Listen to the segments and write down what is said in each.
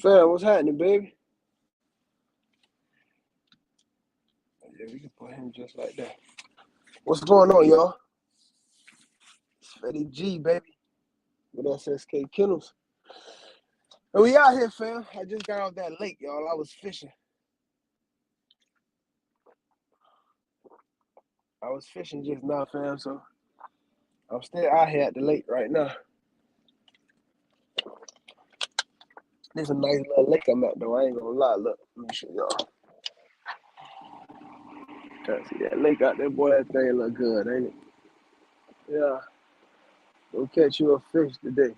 Fam, what's happening, baby? Yeah, we can put him just like that. What's going on, y'all? It's FeddieG, baby. With SSK Kennels. And we out here, fam. I just got off that lake, y'all. I was fishing. I was fishing just now, fam, so I'm still out here at the lake right now. This a nice little lake I'm at, though. I ain't gonna lie. Look, let me show y'all. Can't see that lake out there, boy. That thing look good, ain't it? Yeah. Go catch you a fish today.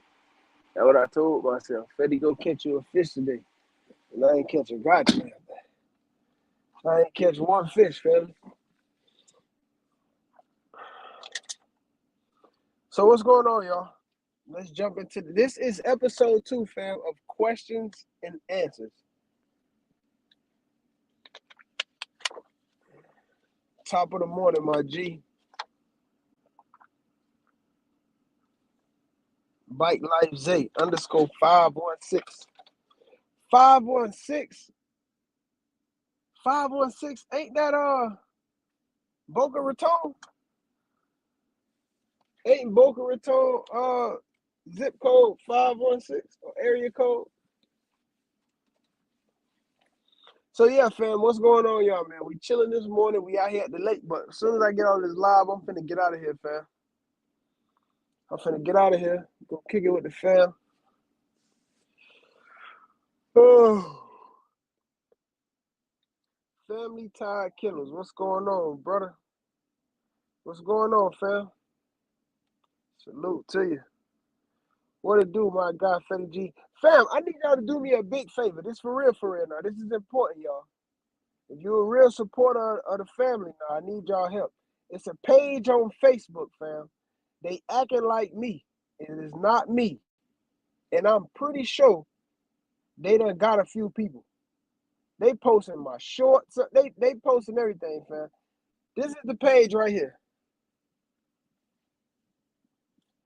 That's what I told myself. Feddie, go catch you a fish today. And I ain't catch a goddamn thing. I ain't catch one fish, fam. So what's going on, y'all? Let's jump into this. Is episode 2, fam, of questions and answers. Top of the morning, my G. Bike Life Zay _ 516. 516. 516. Ain't that Boca Raton? Ain't Boca Raton zip code 516 or area code? So yeah, fam, what's going on, y'all, man? We chilling this morning. We out here at the lake, but as soon as I get on this live, I'm finna get out of here, fam. I'm finna get out of here. Go kick it with the fam. Oh. Family Tied Killers. What's going on, brother? What's going on, fam? Salute to you. What it do, my guy, FeddieG? Fam, I need y'all to do me a big favor. This for real now. This is important, y'all. If you're a real supporter of the family now, I need y'all help. It's a page on Facebook, fam. They acting like me. It is not me. And I'm pretty sure they done got a few people. They posting my shorts. They posting everything, fam. This is the page right here.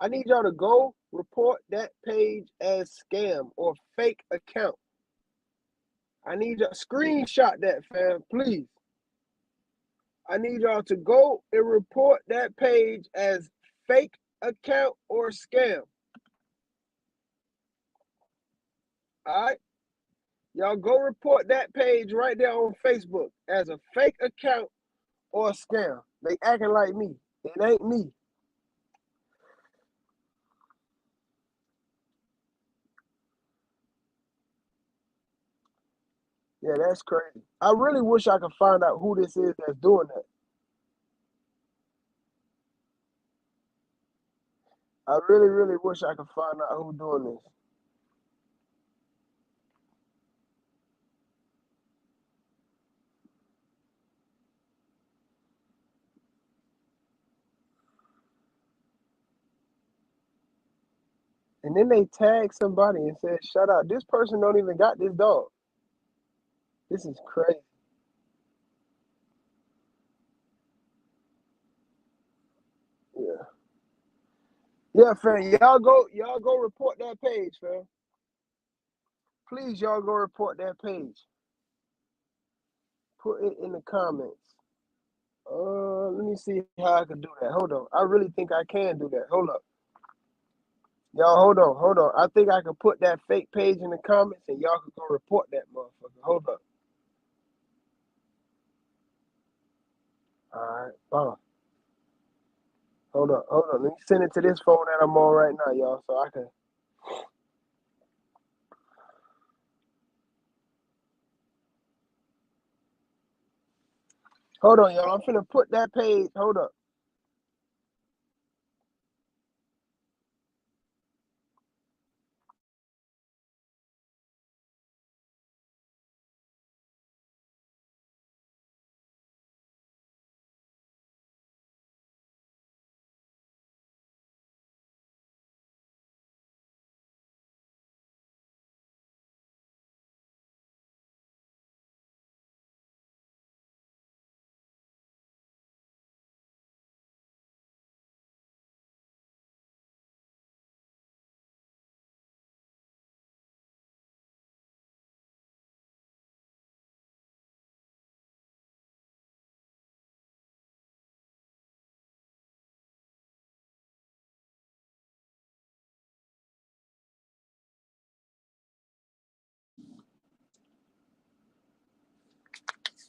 I need y'all to go report that page as scam or fake account. I need y'all screenshot that, fam, please. I need y'all to go and report that page as fake account or scam. All right? Y'all go report that page right there on Facebook as a fake account or a scam. They acting like me. It ain't me. Yeah, that's crazy. I really wish I could find out who this is that's doing that. I really, really wish I could find out who's doing this. And then they tag somebody and said, "Shut up. This person don't even got this dog." This is crazy. Yeah. Yeah, fam. Y'all go report that page, fam. Please, y'all go report that page. Put it in the comments. Let me see how I can do that. Hold on. I really think I can do that. Hold up. Y'all, hold on. I think I can put that fake page in the comments and y'all can go report that motherfucker. Hold up. All right. Hold up. Let me send it to this phone that I'm on right now, y'all, so I can. Hold on, y'all. I'm finna put that page. Hold up.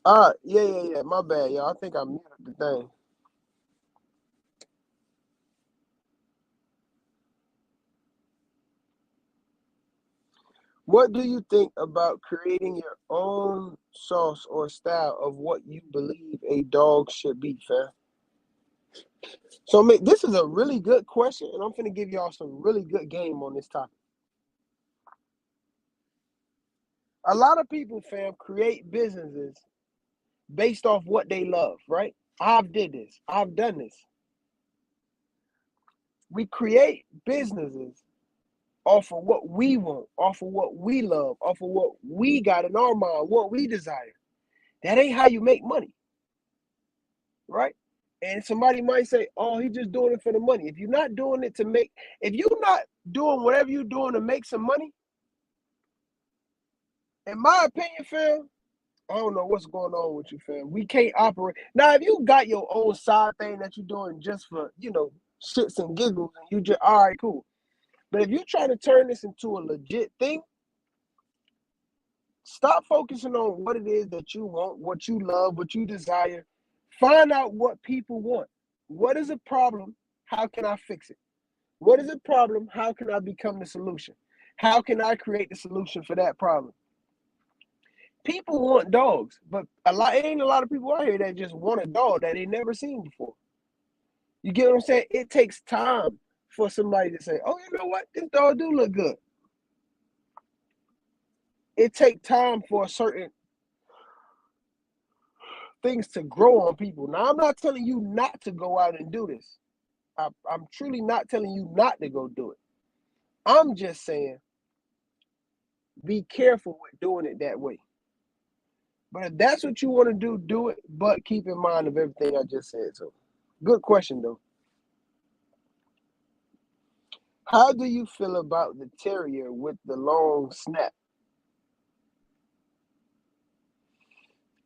Yeah. My bad, y'all. I think I muted the thing. What do you think about creating your own sauce or style of what you believe a dog should be, fam? So, this is a really good question, and I'm finna give y'all some really good game on this topic. A lot of people, fam, create businesses based off what they love, right? I've did this. I've done this. We create businesses off of what we want, off of what we love, off of what we got in our mind, what we desire. That ain't how you make money, right? And somebody might say, oh, he's just doing it for the money. If you're not doing it to make, if you're not doing whatever you're doing to make some money, in my opinion, fam, I don't know what's going on with you, fam. We can't operate. Now, if you got your own side thing that you're doing just for, shits and giggles, and you just, all right, cool. But if you're trying to turn this into a legit thing, stop focusing on what it is that you want, what you love, what you desire. Find out what people want. What is a problem? How can I fix it? What is a problem? How can I become the solution? How can I create the solution for that problem? People want dogs, but it ain't a lot of people out here that just want a dog that they never seen before. You get what I'm saying? It takes time for somebody to say, oh, you know what? This dog do look good. It takes time for certain things to grow on people. Now, I'm not telling you not to go out and do this. I'm truly not telling you not to go do it. I'm just saying, be careful with doing it that way. But if that's what you want to do, do it. But keep in mind of everything I just said. So, good question, though. How do you feel about the terrier with the long snap?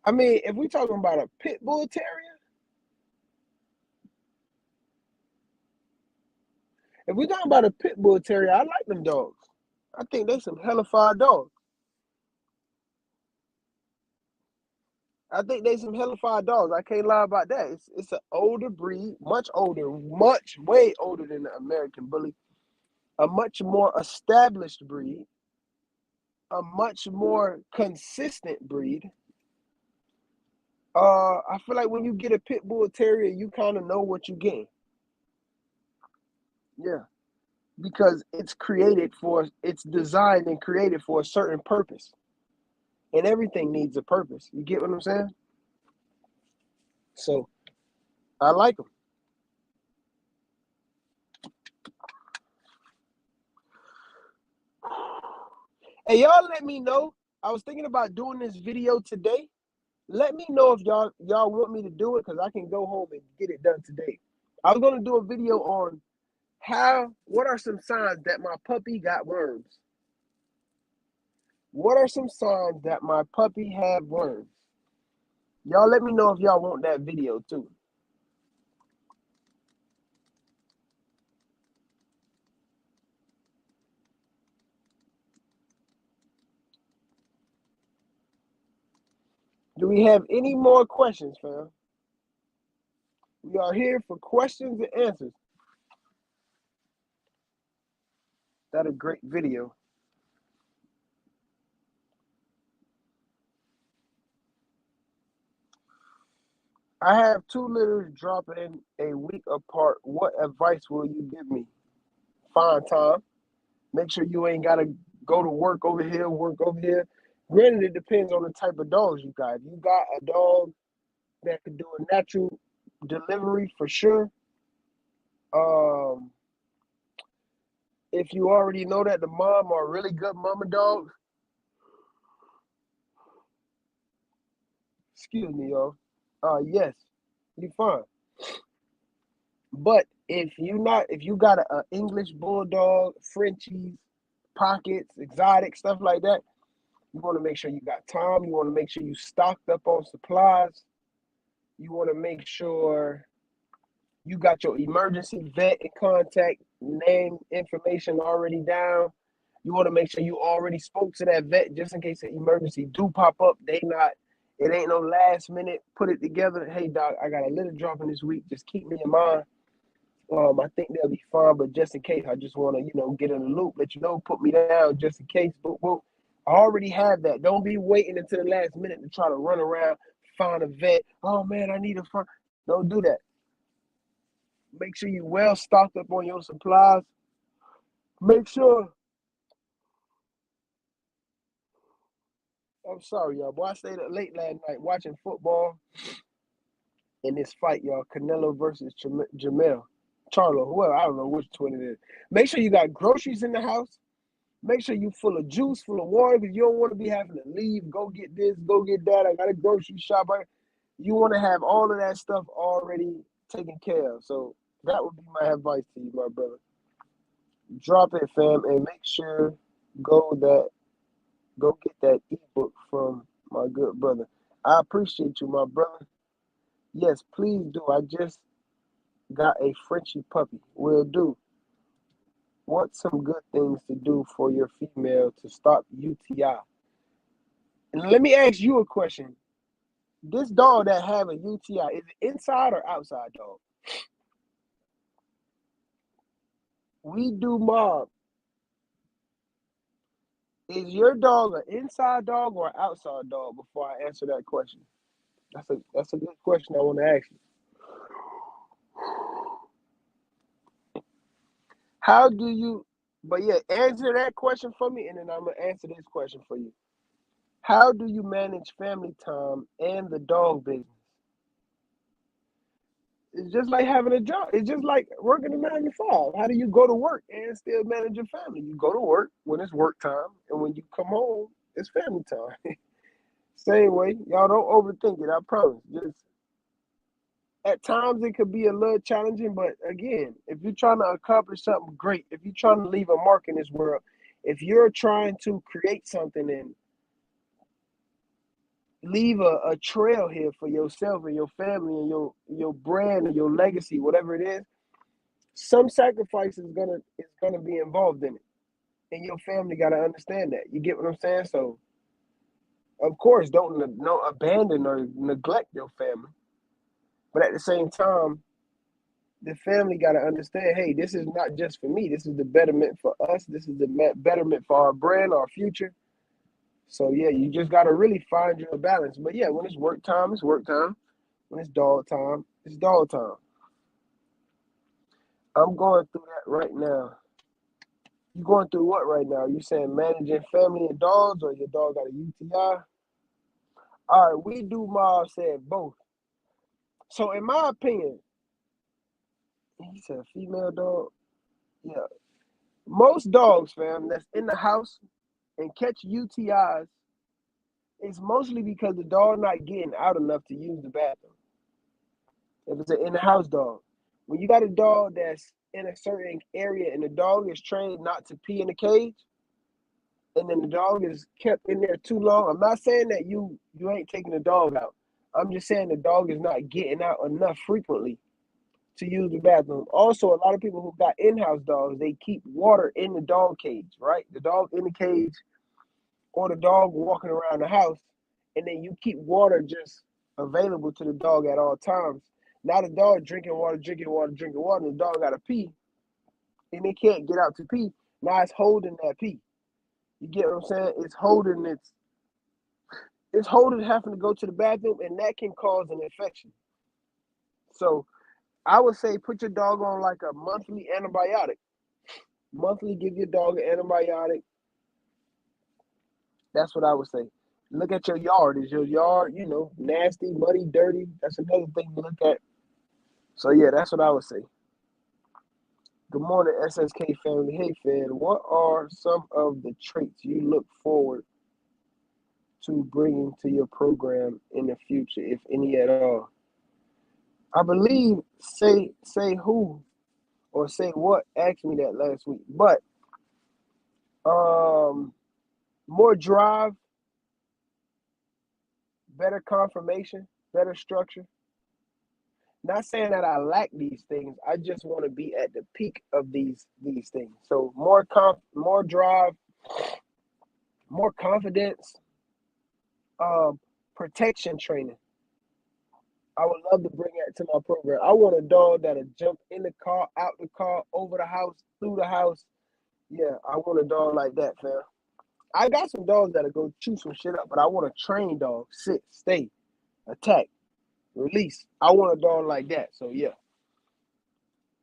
I mean, if we're talking about a pit bull terrier, I like them dogs. I think they some hellified dogs. I can't lie about that. It's an older breed, much older, way older than the American Bully. A much more established breed, a much more consistent breed. I feel like when you get a pit bull terrier, you kind of know what you're getting. Yeah, because it's designed and created for a certain purpose, and everything needs a purpose. You get what I'm saying? So I like them. Hey, y'all, let me know. I was thinking about doing this video today. Let me know if y'all want me to do it, because I can go home and get it done today. I was gonna do a video on what are some signs that my puppy got worms? What are some signs that my puppy have worms? Y'all let me know if y'all want that video too. Do we have any more questions, fam? We are here for questions and answers. That's a great video. I have 2 litters dropping a week apart. What advice will you give me? Find time. Make sure you ain't got to go to work over here, work over here. Granted, it depends on the type of dogs you got. If you got a dog that could do a natural delivery, for sure. If you already know that the mom are really good mama dogs, excuse me, y'all. Yes, you fine. But if you got a English bulldog, Frenchies, pockets, exotic stuff like that, you want to make sure you got time. You want to make sure you stocked up on supplies. You want to make sure you got your emergency vet in contact, name information already down. You want to make sure you already spoke to that vet just in case an emergency do pop up. They not It ain't no last minute, put it together. Hey, doc, I got a little dropping this week. Just keep me in mind. I think they'll be fine, but just in case, I just want to, get in the loop, let you know, put me down just in case. Boop, boop. I already have that. Don't be waiting until the last minute to try to run around, find a vet. Oh, man, I need a fund. Don't do that. Make sure you well stocked up on your supplies. Make sure. I'm sorry, y'all. Boy, I stayed up late last night watching football in this fight, y'all. Canelo versus Jamel. Charlo, whoever, I don't know which one it is. Make sure you got groceries in the house. Make sure you full of juice, full of water, because you don't want to be having to leave, go get this, go get that. I got a grocery shop. You want to have all of that stuff already taken care of. So that would be my advice to you, my brother. Drop it, fam, and make sure go get that ebook from my good brother. I appreciate you, my brother. Yes, please do. I just got a Frenchie puppy. Will do. What's some good things to do for your female to stop UTI? And let me ask you a question. This dog that have a UTI, is it inside or outside dog? We do mob. Is your dog an inside dog or an outside dog before I answer that question? That's a good question I want to ask you. How do you, but yeah, answer that question for me, and then I'm going to answer this question for you. How do you manage family time and the dog business? It's just like having a job. It's just like working a 9 to 5. How do you go to work and still manage your family? You go to work when it's work time, and when you come home, it's family time. Same way. Y'all don't overthink it, I promise. Just at times it could be a little challenging, but again, if you're trying to accomplish something great, if you're trying to leave a mark in this world, if you're trying to create something and leave a trail here for yourself and your family and your brand and your legacy, whatever it is, some sacrifice is gonna be involved in it. And your family gotta understand that. You get what I'm saying? So of course don't abandon or neglect your family. But at the same time, the family got to understand, hey, this is not just for me. This is the betterment for us. This is the betterment for our brand, our future. So, yeah, you just got to really find your balance. But, yeah, when it's work time, it's work time. When it's dog time, it's dog time. I'm going through that right now. You going through what right now? You saying managing family and dogs, or your dog got a UTI? All right, we do Mob said both. So, in my opinion, he said female dog. Yeah. Most dogs, fam, that's in the house and catch UTIs, it's mostly because the dog not getting out enough to use the bathroom. If it's an in-the-house dog. When you got a dog that's in a certain area and the dog is trained not to pee in the cage, and then the dog is kept in there too long, I'm not saying that you ain't taking the dog out. I'm just saying the dog is not getting out enough frequently to use the bathroom. Also, a lot of people who got in-house dogs, they keep water in the dog cage, right? The dog in the cage or the dog walking around the house, and then you keep water just available to the dog at all times. Now the dog drinking water, and the dog got to pee, and it can't get out to pee. Now it's holding that pee. You get what I'm saying? It's holding having to go to the bathroom, and that can cause an infection. So I would say put your dog on like a monthly antibiotic. Monthly, give your dog an antibiotic. That's what I would say. Look at your yard. Is your yard, nasty, muddy, dirty? That's another thing to look at. So yeah, that's what I would say. Good morning, SSK family. Hey, Fed, what are some of the traits you look forward to bringing to your program in the future, if any at all? I believe say who or say what asked me that last week, but more drive, better confirmation, better structure. Not saying that I lack these things. I just want to be at the peak of these things. So more drive, more confidence, protection training. I would love to bring that to my program. I want a dog that'll jump in the car, out the car, over the house, through the house. Yeah, I want a dog like that, fam. I got some dogs that'll go chew some shit up, but I want a trained dog. Sit, stay, attack, release. I want a dog like that. So yeah.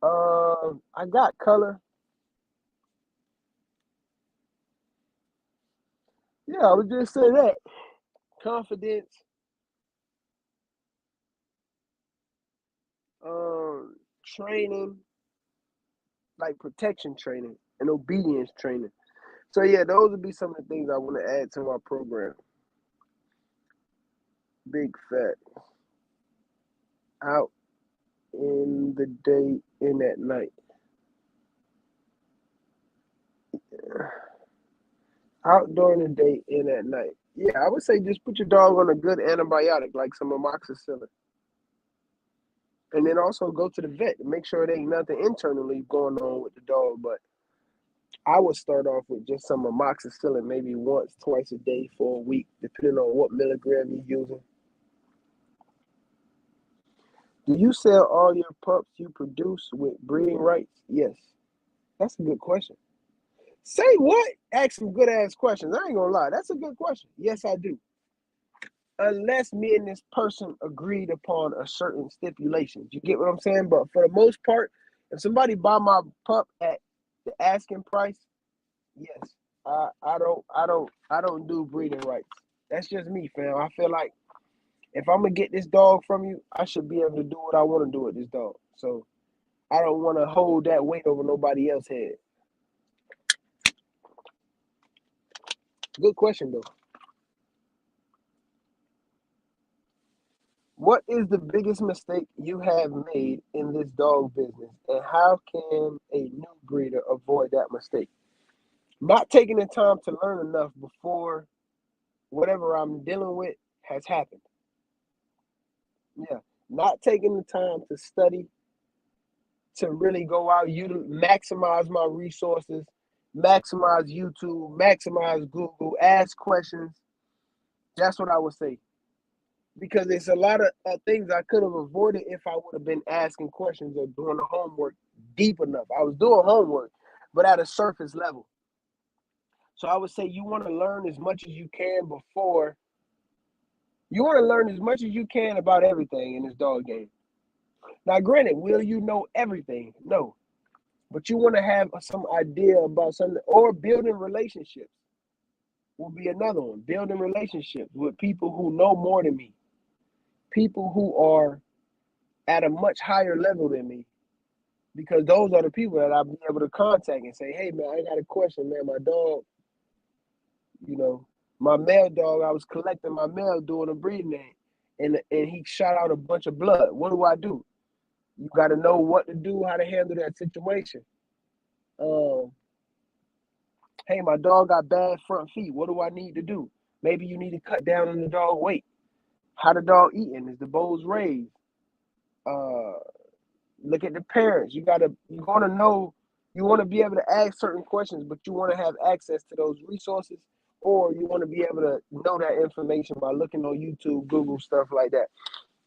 I got color. Yeah, I would just say that. Confidence. Training, like protection training and obedience training. So yeah, those would be some of the things I want to add to my program. Big fat. Out in the day, in at night. Out during the day, in at night. Yeah, I would say just put your dog on a good antibiotic, like some amoxicillin. And then also go to the vet and make sure it ain't nothing internally going on with the dog. But I would start off with just some amoxicillin, maybe once, twice a day for a week, depending on what milligram you're using. Do you sell all your pups you produce with breeding rights? Yes. That's a good question. Say what? Ask some good ass questions. I ain't gonna lie. That's a good question. Yes, I do. Unless me and this person agreed upon a certain stipulations. You get what I'm saying? But for the most part, if somebody buy my pup at the asking price, yes. I don't do breeding rights. That's just me, fam. I feel like if I'm gonna get this dog from you, I should be able to do what I want to do with this dog. So I don't want to hold that weight over nobody else's head. Good question though. What is the biggest mistake you have made in this dog business, and how can a new breeder avoid that mistake? Not taking the time to learn enough before whatever I'm dealing with has happened. Yeah, not taking the time to study, to really go out, you maximize my resources, maximize YouTube, maximize Google, ask questions. That's what I would say. Because there's a lot of things I could have avoided if I would have been asking questions or doing the homework deep enough. I was doing homework, but at a surface level. So I would say you want to learn as much as you can before. You want to learn as much as you can about everything in this dog game. Now, granted, will you know everything? No. But you want to have some idea about something, or building relationships will be another one. Building relationships with people who know more than me, people who are at a much higher level than me, because those are the people that I'll be able to contact and say, hey, man, I got a question, man. My dog, you know, my male dog, I was collecting my male doing a breeding name, and he shot out a bunch of blood. What do I do? You got to know what to do, how to handle that situation. Hey, my dog got bad front feet. What do I need to do? Maybe you need to cut down on the dog weight. How the dog eating? Is the bowls raised? Look at the parents. You want to know, you want to be able to ask certain questions, but you want to have access to those resources, or you want to be able to know that information by looking on YouTube, Google, stuff like that.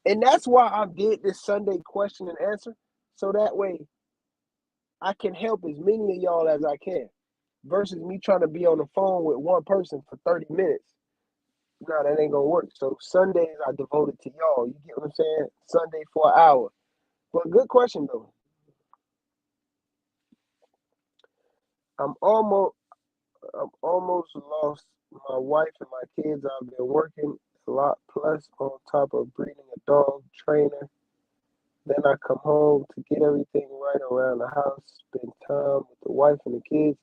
And that's why I did this Sunday question and answer, so that way I can help as many of y'all as I can, versus me trying to be on the phone with one person for 30 minutes. No, that ain't gonna work. So Sundays I devoted to y'all. You get what I'm saying? Sunday for an hour. But good question though. I'm almost I'm almost lost my wife and my kids. I've been working a lot plus on top of breeding a dog trainer. Then I come home to get everything right around the house, spend time with the wife and the kids.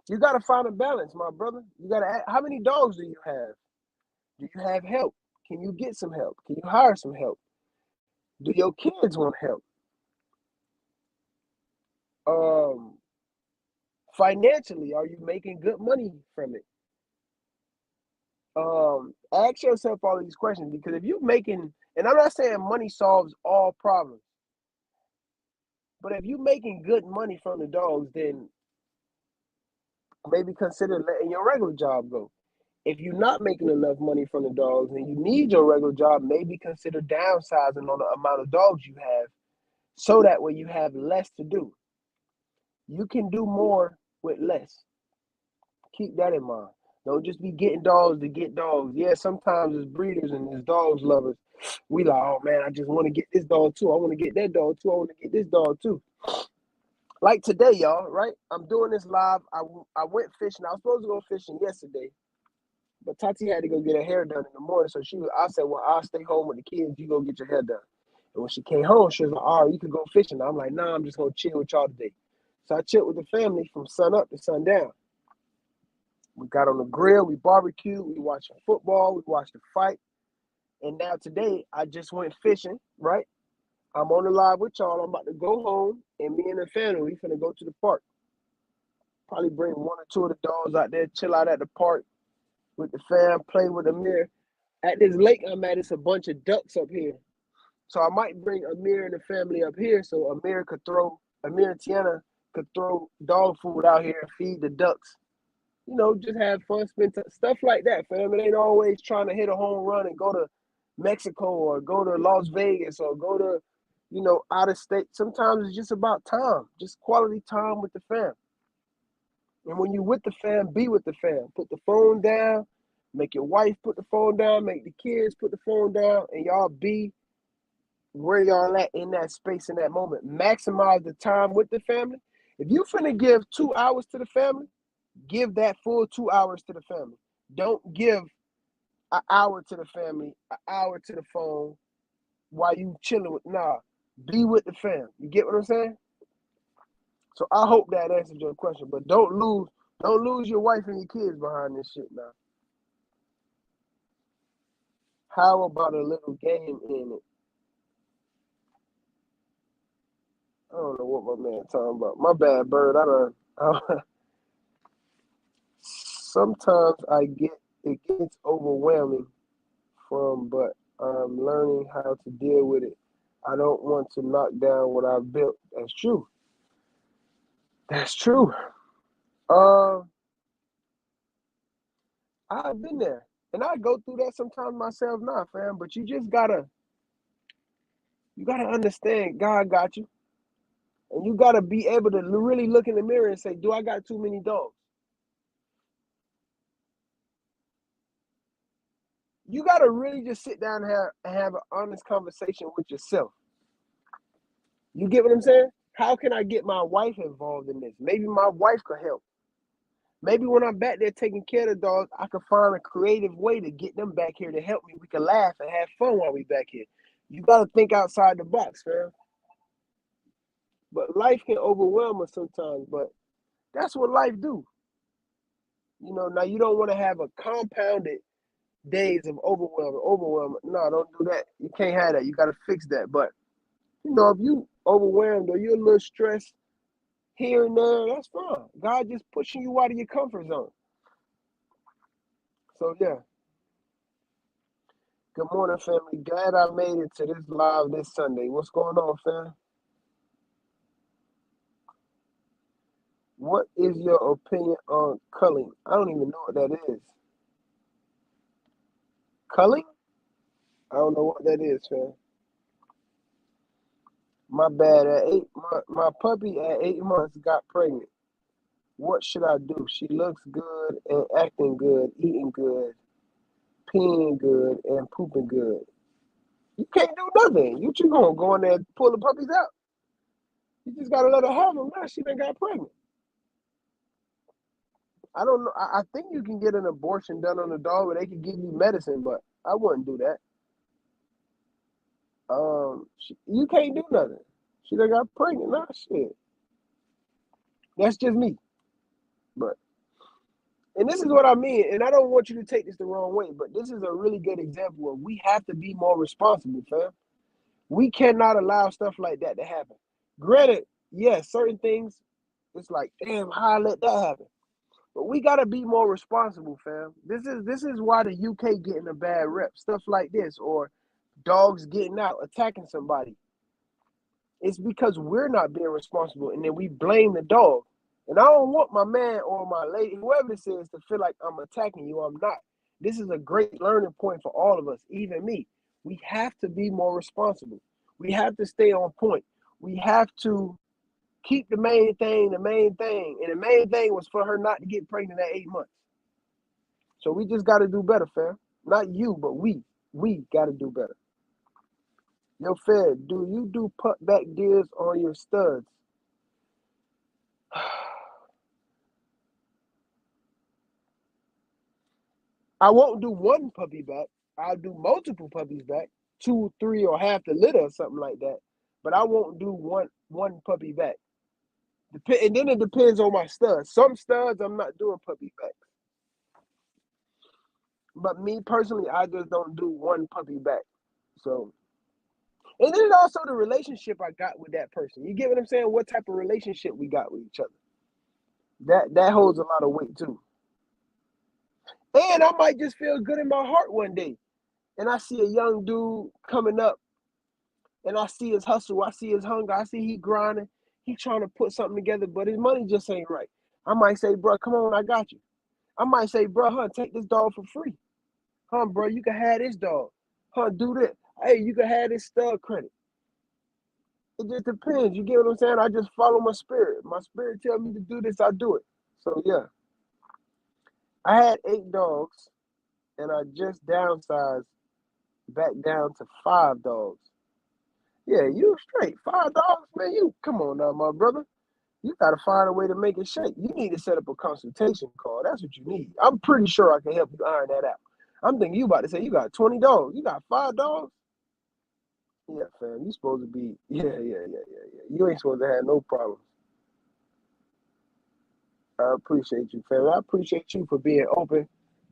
You gotta find a balance, my brother. You gotta. How many dogs do you have? Do you have help? Can you get some help? Can you hire some help? Do your kids want help? Um, Financially, are you making good money from it? Ask yourself all these questions, because if you're making, and I'm not saying money solves all problems, but if you're making good money from the dogs, then maybe consider letting your regular job go. if you're not making enough money from the dogs and you need your regular job, maybe consider downsizing on the amount of dogs you have so that way you have less to do. You can do more with less. Keep that in mind. Don't just be getting dogs to get dogs. Yeah, sometimes as breeders and as dogs lovers, we like, oh man, I just want to get this dog too. I want to get that dog too. I want to get this dog too. Like today, y'all, right? I'm doing this live. I went fishing. I was supposed to go fishing yesterday, but Tati had to go get her hair done in the morning. So I said, well, I'll stay home with the kids. You go get your hair done. And when she came home, she was like, all right, you can go fishing. I'm like, nah, I'm just going to chill with y'all today. So I chilled with the family from sun up to sundown. We got on the grill, we barbecued, we watched football, we watched the fight. And now today, I just went fishing, right? I'm on the live with y'all. I'm about to go home, and me and the family, we finna go to the park. Probably bring one or two of the dogs out there, chill out at the park with the fam, play with Amir. At this lake I'm at, it's a bunch of ducks up here. So I might bring Amir and the family up here so Amir and Tiana could throw dog food out here and feed the ducks. You know, just have fun, stuff like that, fam. It ain't always trying to hit a home run and go to Mexico or go to Las Vegas or go to, out of state. Sometimes it's just about time, just quality time with the fam. And when you're with the fam, be with the fam. Put the phone down, make your wife put the phone down, make the kids put the phone down, and y'all be where y'all at in that space, in that moment. Maximize the time with the family. If you finna give 2 hours to the family, give that full 2 hours to the family. Don't give an hour to the family, an hour to the phone while you chilling with. Nah, be with the fam. You get what I'm saying? So I hope that answers your question. But don't lose your wife and your kids behind this shit now. How about a little game in it? I don't know what my man talking about. My bad, Bird. Sometimes it gets overwhelming but I'm learning how to deal with it. I don't want to knock down what I've built. That's true. That's true. I've been there. And I go through that sometimes myself now, fam. But you gotta understand God got you. And you gotta be able to really look in the mirror and say, do I got too many dogs? You gotta really just sit down and have an honest conversation with yourself. You get what I'm saying? How can I get my wife involved in this? Maybe my wife could help. Maybe when I'm back there taking care of the dogs, I could find a creative way to get them back here to help me. We can laugh and have fun while we back here. You gotta think outside the box, man. But life can overwhelm us sometimes, but that's what life do. Now you don't want to have a compounded days of overwhelm. No, don't do that. You can't have that. You got to fix that. But, if you overwhelmed or you're a little stressed here and there, that's fine. God just pushing you out of your comfort zone. So, yeah. Good morning, family. Glad I made it to this live this Sunday. What's going on, fam? What is your opinion on culling? I don't even know what that is. Culling? I don't know what that is, fam. My bad. My puppy at 8 months got pregnant. What should I do? She looks good and acting good, eating good, peeing good, and pooping good. You can't do nothing. You just gonna go in there and pull the puppies out. You just gotta let her have them. Now she done got pregnant. I don't know. I think you can get an abortion done on a dog where they can give you medicine, but I wouldn't do that. You can't do nothing. She done got pregnant. Nah, shit. That's just me. And this is what I mean, and I don't want you to take this the wrong way, but this is a really good example where we have to be more responsible, fam. We cannot allow stuff like that to happen. Granted, yes, certain things, it's like, damn, how I let that happen? But we gotta be more responsible, fam. This is why the UK getting a bad rep. Stuff like this, or dogs getting out, attacking somebody. It's because we're not being responsible, and then we blame the dog. And I don't want my man or my lady, whoever this is, to feel like I'm attacking you. I'm not. This is a great learning point for all of us, even me. We have to be more responsible. We have to stay on point. We have to keep the main thing the main thing. And the main thing was for her not to get pregnant at 8 months. So we just got to do better, fam. Not you, but we. We got to do better. Yo, Fed, do you do put back deals on your studs? I won't do one puppy back. I'll do multiple puppies back, 2, 3, or half the litter or something like that. But I won't do one puppy back. And then it depends on my studs. Some studs I'm not doing puppy back. But me personally, I just don't do one puppy back. So, and then also the relationship I got with that person. You get what I'm saying? What type of relationship we got with each other. That holds a lot of weight too. And I might just feel good in my heart one day. And I see a young dude coming up, and I see his hustle, I see his hunger, I see he grinding, he trying to put something together, but his money just ain't right. I might say, bro, come on, I got you. I might say, bro, take this dog for free. Bro, you can have this dog. Do this. Hey, you can have this stud credit. It just depends. You get what I'm saying? I just follow my spirit. My spirit tell me to do this, I do it. So yeah. I had 8 dogs, and I just downsized back down to 5 dogs. Yeah, you straight. 5 dogs, man. You come on now, my brother. You gotta find a way to make it shake. You need to set up a consultation call. That's what you need. I'm pretty sure I can help you iron that out. I'm thinking you about to say you got 20 dogs. You got 5 dogs? Yeah, fam. You supposed to be, yeah. You ain't supposed to have no problems. I appreciate you, fam. I appreciate you for being open,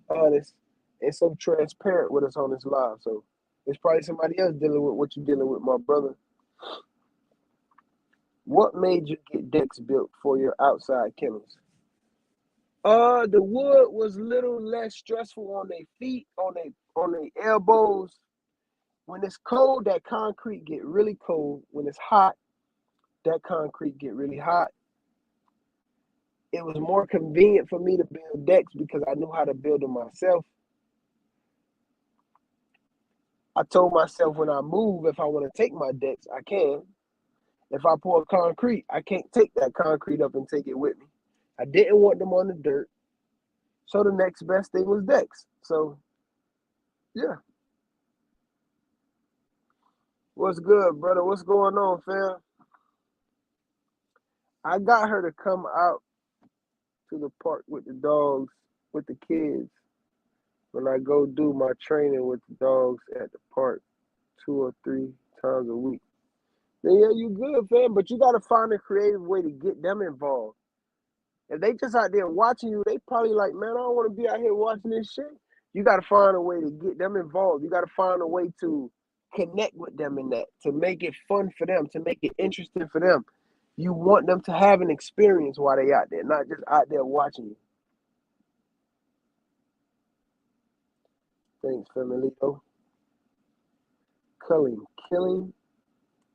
honest, and so transparent with us on this live. So it's probably somebody else dealing with what you're dealing with, my brother. What made you get decks built for your outside kennels? The wood was a little less stressful on their feet, on their elbows. When it's cold, that concrete get really cold. When it's hot, that concrete get really hot. It was more convenient for me to build decks because I knew how to build them myself. I told myself when I move, if I want to take my decks, I can. If I pour concrete, I can't take that concrete up and take it with me. I didn't want them on the dirt. So the next best thing was decks. So, yeah. What's good, brother? What's going on, fam? I got her to come out to the park with the dogs, with the kids, when I go do my training with the dogs at the park 2 or 3 times a week. Then yeah, you good, fam, but you got to find a creative way to get them involved. If they just out there watching you, they probably like, man, I don't want to be out here watching this shit. You got to find a way to get them involved. You got to find a way to connect with them in that, to make it fun for them, to make it interesting for them. You want them to have an experience while they out there, not just out there watching you. Thanks, Femelito. Killing,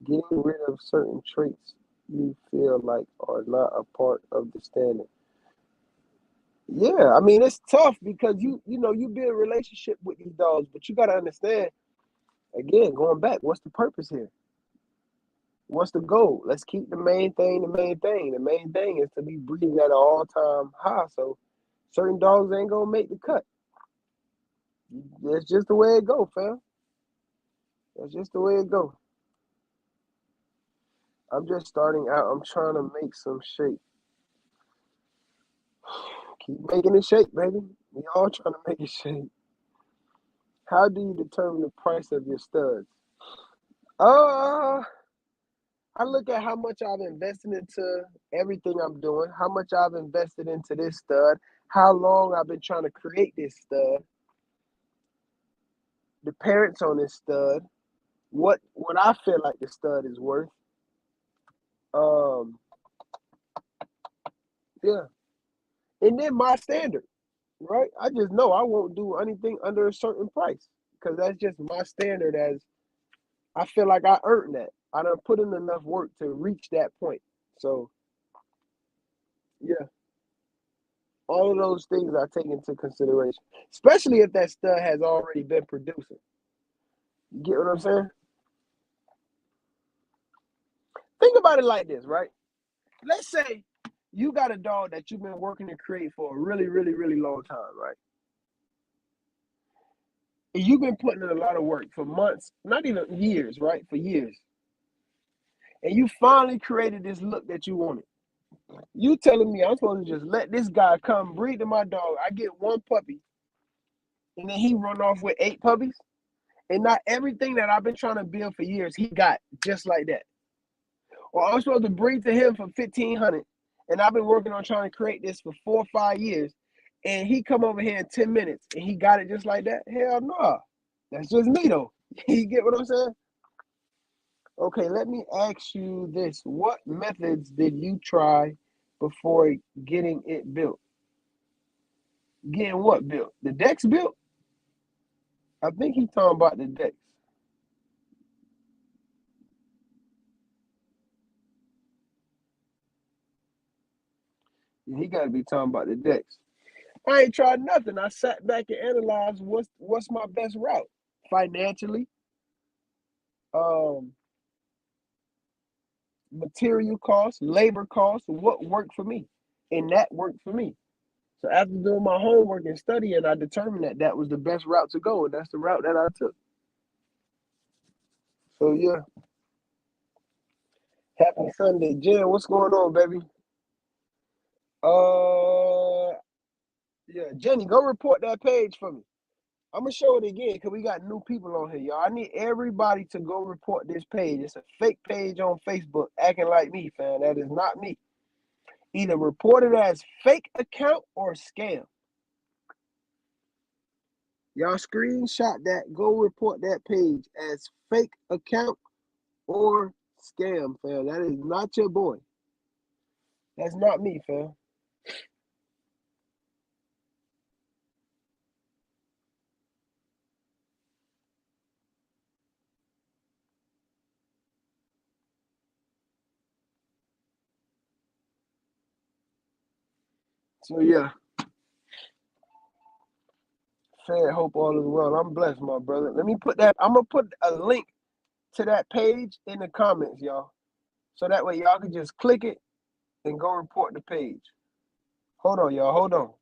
getting rid of certain traits you feel like are not a part of the standard. Yeah, I mean it's tough because you build a relationship with these dogs, but you gotta understand, again, going back, what's the purpose here? What's the goal? Let's keep the main thing the main thing. The main thing is to be breeding at an all-time high. So certain dogs ain't gonna make the cut. That's just the way it go, fam. That's just the way it go. I'm just starting out. I'm trying to make some shape. Keep making it shake, baby. We all trying to make it shake. How do you determine the price of your studs? I look at how much I've invested into everything I'm doing, how much I've invested into this stud, how long I've been trying to create this stud, the parents on this stud, what I feel like the stud is worth. Yeah. And then my standard, right? I just know I won't do anything under a certain price because that's just my standard, as I feel like I earned that. I done put in enough work to reach that point. So, yeah. All of those things I take into consideration, especially if that stud has already been producing. You get what I'm saying? Think about it like this, right? Let's say you got a dog that you've been working to create for a really, really, really long time, right? And you've been putting in a lot of work for months, not even years, right? For years. And you finally created this look that you wanted. You telling me I'm supposed to just let this guy come breed to my dog. I get one puppy, and then he run off with 8 puppies. And not everything that I've been trying to build for years, he got just like that. Or I'm supposed to breed to him for 1,500, and I've been working on trying to create this for 4 or 5 years, and he come over here in 10 minutes, and he got it just like that? Hell no. That's just me, though. You get what I'm saying? Okay, let me ask you this. What methods did you try before getting it built? Getting what built? The decks built? I think he's talking about the decks. He got to be talking about the decks. I ain't tried nothing. I sat back and analyzed what's my best route financially, um, material costs, labor costs, what worked for me, and that worked for me. So after doing my homework and studying, I determined that that was the best route to go, and that's the route that I took. So yeah, happy Sunday, Jen. What's going on, baby? Uh, yeah, Jenny, go report that page for me. I'm gonna show it again because we got new people on here, y'all. I need everybody to go report this page. It's a fake page on Facebook acting like me, fam. That is not me. Either report it as fake account or scam. Y'all screenshot that. Go report that page as fake account or scam, fam. That is not your boy. That's not me, fam. So yeah, Fed, hope all is well. I'm blessed, my brother. Let me put that. I'm gonna put a link to that page in the comments, y'all. So that way y'all can just click it and go report the page. Hold on, y'all. Hold on.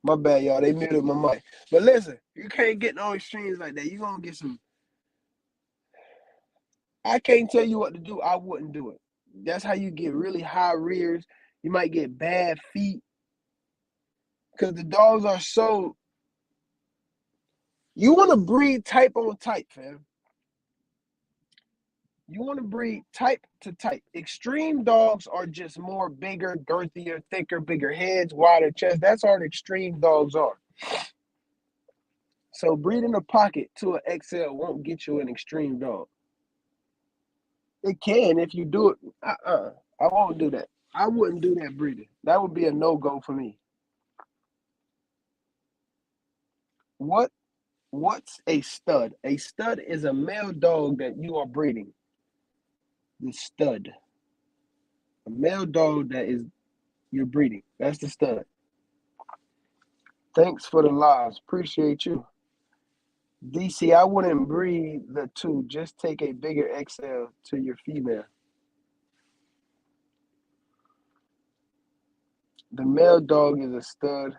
My bad, y'all. They muted my mic. But listen, you can't get no extremes like that. You gonna get some. I can't tell you what to do. I wouldn't do it. That's how you get really high rears. You might get bad feet because the dogs are so. You want to breed type on type, fam. You want to breed type to type. Extreme dogs are just more bigger, girthier, thicker, bigger heads, wider chest. That's all the extreme dogs are. So breeding a pocket to an XL won't get you an extreme dog. It can if you do it. I won't do that. I wouldn't do that breeding. That would be a no-go for me. What what's a stud? A stud is a male dog that you are breeding. The stud. A male dog that is you're breeding. That's the stud. Thanks for the lives. Appreciate you. DC, I wouldn't breed the two. Just take a bigger XL to your female. The male dog is a stud.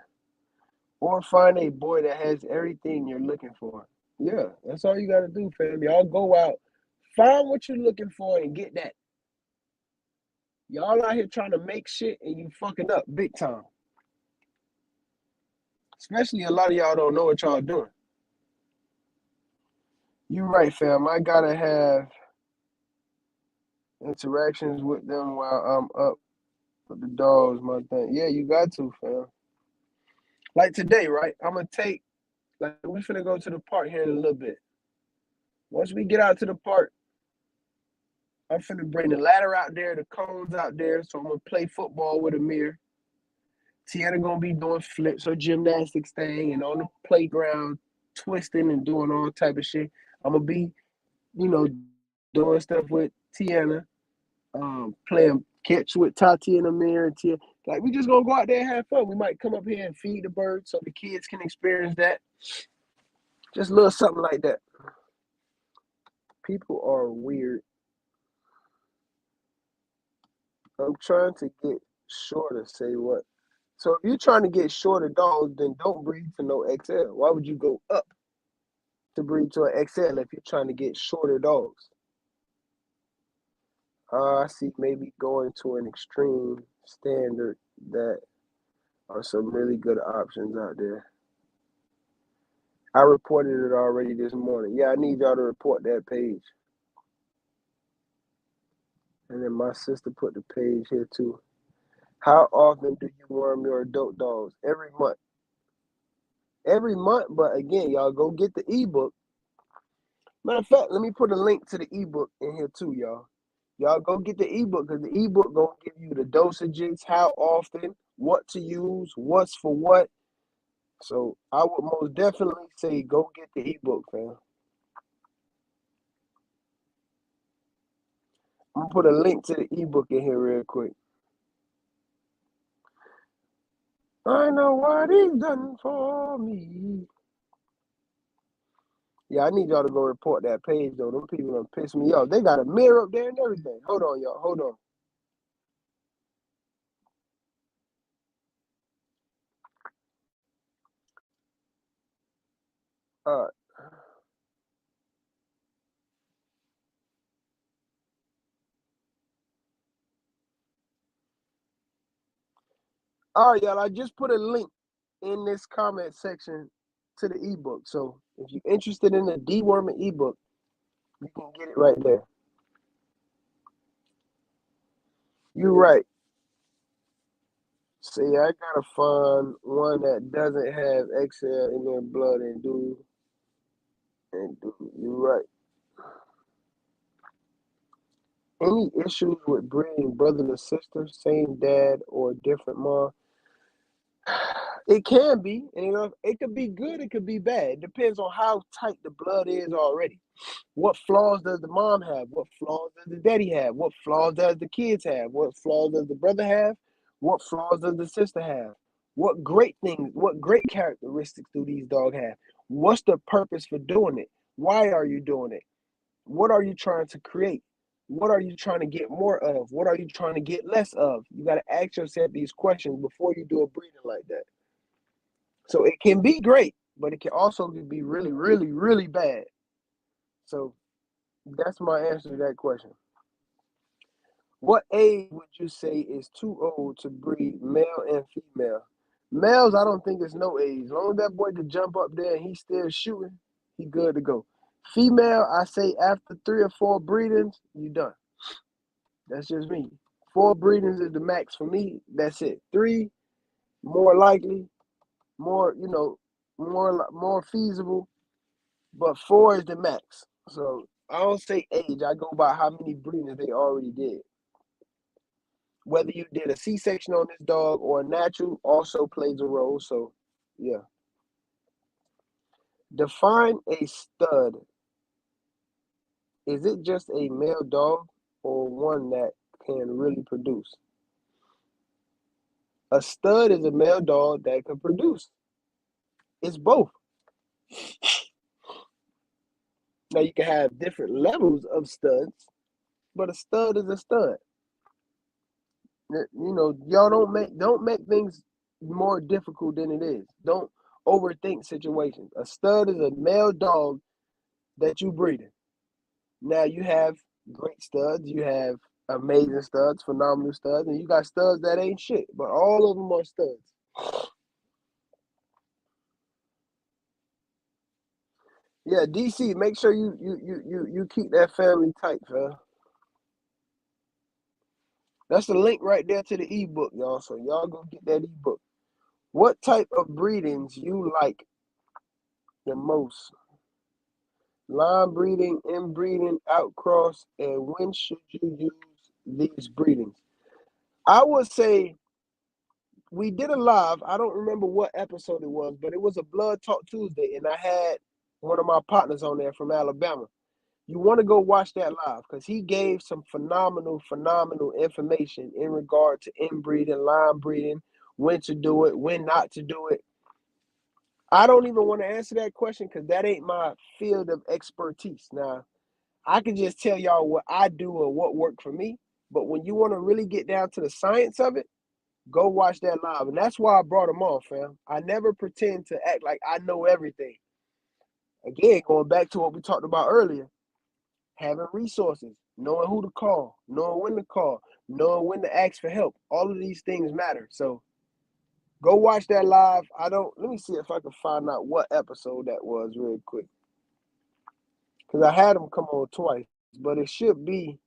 Or find a boy that has everything you're looking for. Yeah, that's all you gotta do, fam. Y'all go out, find what you're looking for, and get that. Y'all out here trying to make shit and you fucking up big time. Especially a lot of y'all don't know what y'all doing. You right, fam. I gotta have interactions with them while I'm up with the dogs, my thing. Yeah, you got to, fam. Like today, right? I'm gonna take, like, we finna go to the park here in a little bit. Once we get out to the park, I'm finna bring the ladder out there, the cones out there, so I'm gonna play football with Amir. Tiana gonna be doing flips or gymnastics thing and on the playground twisting and doing all type of shit. I'm gonna be, you know, doing stuff with Tiana, playing catch with Tati and Amir and Tia. Like, we just gonna go out there and have fun. We might come up here and feed the birds so the kids can experience that. Just a little something like that. People are weird. I'm trying to get shorter. Say what? So if you're trying to get shorter dogs, then don't breed to no XL. Why would you go up to breed to an XL if you're trying to get shorter dogs? I see maybe going to an extreme standard. That are some really good options out there. I reported it already this morning. Yeah, I need y'all to report that page. And then my sister put the page here too. How often do you worm your adult dogs? Every month. Every month, but again, y'all go get the ebook. Matter of fact, let me put a link to the ebook in here too, y'all. Y'all go get the ebook because the ebook gonna give you the dosages, how often, what to use, what's for what. So I would most definitely say go get the ebook, fam. I'm gonna put a link to the ebook in here real quick. I know what he's done for me. Yeah, I need y'all to go report that page though. Them people done piss me off. They got a mirror up there and everything. Hold on, y'all. Hold on. All right. All right, y'all. I just put a link in this comment section to the ebook. So if you're interested in the Deworming E-Book, you can get it right there. You're right. See, I gotta find one that doesn't have XL in their blood and do. You're right. Any issues with breeding brother to sister, same dad or different mom? It can be, and it could be good, it could be bad. It depends on how tight the blood is already. What flaws does the mom have? What flaws does the daddy have? What flaws does the kids have? What flaws does the brother have? What flaws does the sister have? What great things, what great characteristics do these dogs have? What's the purpose for doing it? Why are you doing it? What are you trying to create? What are you trying to get more of? What are you trying to get less of? You got to ask yourself these questions before you do a breeding like that. So it can be great, but it can also be really, really, really bad. So that's my answer to that question. What age would you say is too old to breed male and female? Males, I don't think there's no age. As long as that boy can jump up there and he's still shooting, he good to go. Female, I say after 3 or 4 breedings, you done. That's just me. 4 breedings is the max for me. That's it. 3, more likely, more, more feasible. But 4 is the max. So I don't say age. I go by how many breedings they already did. Whether you did a C-section on this dog or a natural also plays a role. So, yeah. Define a stud. Is it just a male dog or one that can really produce? A stud is a male dog that can produce. It's both. Now you can have different levels of studs, but a stud is a stud. Y'all don't make things more difficult than it is. Don't overthink situations. A stud is a male dog that you breeding. Now you have great studs, you have amazing studs, phenomenal studs, and you got studs that ain't shit, but all of them are studs. Yeah, DC, make sure you keep that family tight, fam. That's the link right there to the ebook, y'all. So y'all go get that ebook. What type of breedings you like the most? Line breeding, inbreeding, outcross, and when should you use these breedings? I would say we did a live. I don't remember what episode it was, but it was a Blood Talk Tuesday, and I had one of my partners on there from Alabama. You want to go watch that live because he gave some phenomenal information in regard to inbreeding, line breeding, when to do it, when not to do it. I don't even want to answer that question because that ain't my field of expertise. Now, I can just tell y'all what I do or what worked for me. But when you want to really get down to the science of it, go watch that live. And that's why I brought him on, fam. I never pretend to act like I know everything. Again, going back to what we talked about earlier, having resources, knowing who to call, knowing when to call, knowing when to ask for help. All of these things matter. So go watch that live. Let me see if I can find out what episode that was real quick. Because I had him come on twice, but it should be.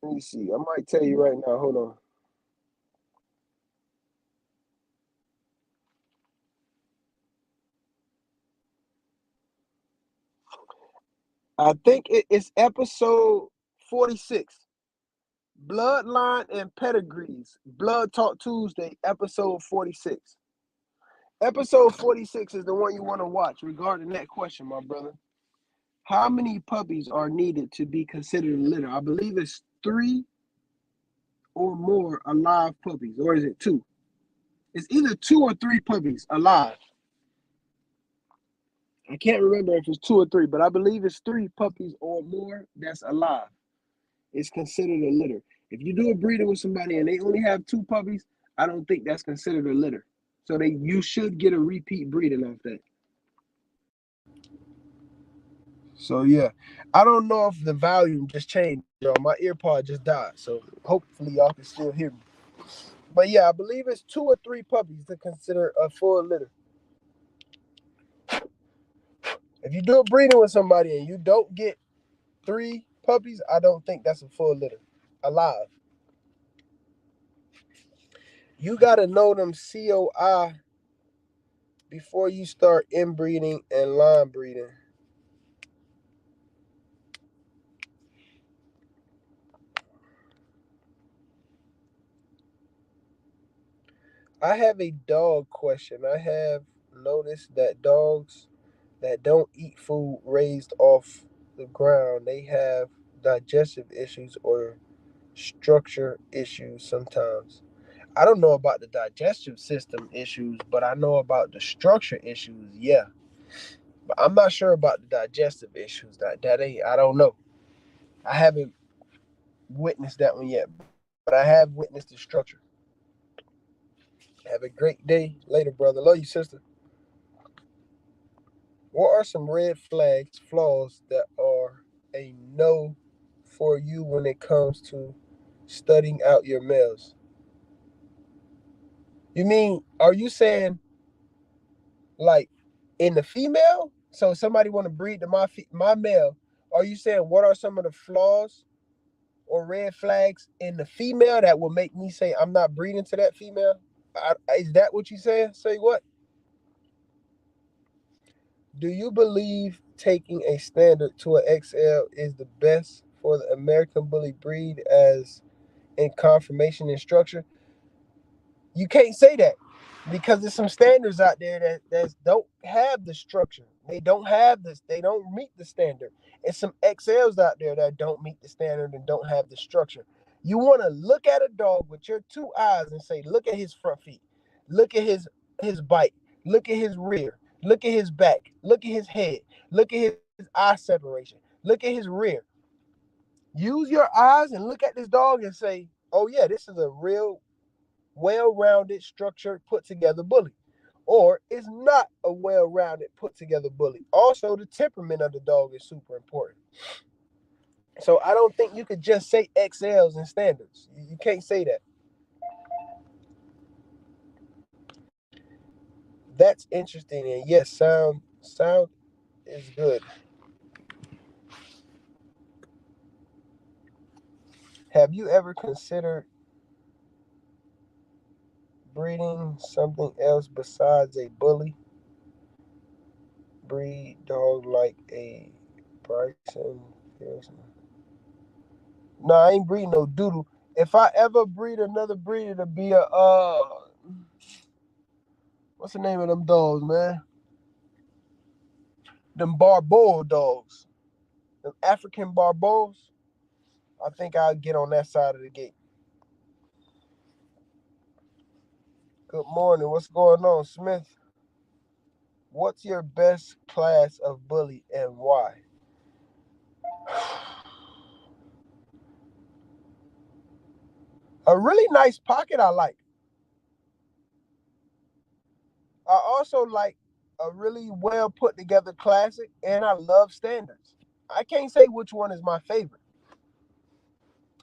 Let me see. I might tell you right now. Hold on. I think it's episode 46. Bloodline and Pedigrees. Blood Talk Tuesday, episode 46. Episode 46 is the one you want to watch regarding that question, my brother. How many puppies are needed to be considered a litter? I believe it's 3 or more alive puppies, or is it 2? It's either 2 or 3 puppies alive. I can't remember if it's 2 or 3, but I believe it's 3 puppies or more that's alive. It's considered a litter. If you do a breeding with somebody and they only have 2 puppies, I don't think that's considered a litter. So you should get a repeat breeding off that. So yeah, I don't know if the volume just changed, y'all. My earpod just died, so hopefully y'all can still hear me. But yeah, I believe it's 2 or 3 puppies to consider a full litter. If you do a breeding with somebody and you don't get 3 puppies, I don't think that's a full litter. Alive. You gotta know them COI before you start inbreeding and line breeding. I have a dog question. I have noticed that dogs that don't eat food raised off the ground, they have digestive issues or structure issues sometimes. I don't know about the digestive system issues, but I know about the structure issues, yeah. But I'm not sure about the digestive issues. That ain't, I don't know. I haven't witnessed that one yet, but I have witnessed the structure. Have a great day later, brother. Love you, sister. What are some red flags, flaws that are a no for you when it comes to studying out your males? You mean, are you saying like in the female? So somebody want to breed to my male. Are you saying what are some of the flaws or red flags in the female that will make me say I'm not breeding to that female? Is that what you saying? Say what? Do you believe taking a standard to an XL is the best for the American Bully breed as in conformation and structure? You can't say that because there's some standards out there that don't have the structure. They don't have this. They don't meet the standard. And some XLs out there that don't meet the standard and don't have the structure. You want to look at a dog with your 2 eyes and say, look at his front feet, look at his bite, look at his rear, look at his back, look at his head, look at his eye separation, look at his rear. Use your eyes and look at this dog and say, oh yeah, this is a real well-rounded, structured, put-together bully. Or it's not a well-rounded, put-together bully. Also, the temperament of the dog is super important. So I don't think you could just say XLs and standards. You can't say that. That's interesting. And yes, sound Sound is good. Have you ever considered breeding something else besides a bully breed dog like a Bryson? No, I ain't breeding no doodle. If I ever breed another breed, it'll be a what's the name of them dogs, man? Them Barboa dogs. Them African Barboas. I think I'll get on that side of the gate. Good morning. What's going on, Smith? What's your best class of bully and why? A really nice pocket I like. I also like a really well put together classic, and I love standards. I can't say which one is my favorite.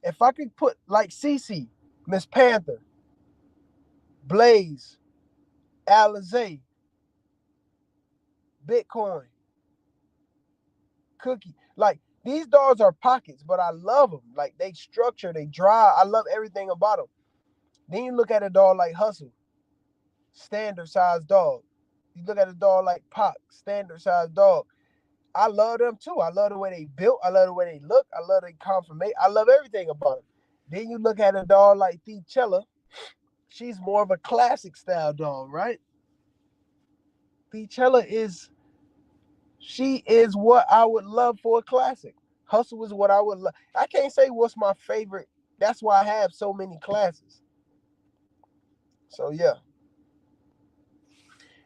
If I could put like CC, Miss Panther, Blaze, Alizé, Bitcoin, Cookie, like these dogs are pockets, but I love them. Like they structure, they dry. I love everything about them. Then you look at a dog like Hustle, standard size dog. You look at a dog like Pac, standard size dog. I love them too. I love the way they built. I love the way they look. I love the conformation. I love everything about them. Then you look at a dog like Thechella. She's more of a classic style dog, right? Thechella she is what I would love for a classic. Hustle is what I would love. I can't say what's my favorite. That's why I have so many classes. So yeah.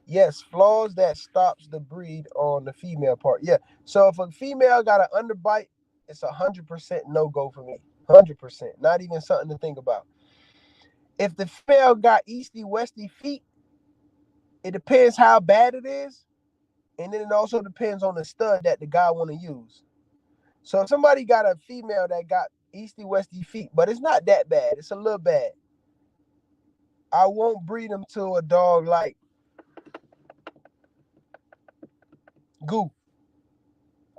Yes, flaws that stops the breed on the female part. Yeah. So if a female got an underbite, it's 100% no go for me. 100%. Not even something to think about. If the female got easty westy feet, it depends how bad it is, and then it also depends on the stud that the guy want to use. So if somebody got a female that got easty westy feet, but it's not that bad, it's a little bad, I won't breed them to a dog like Goo.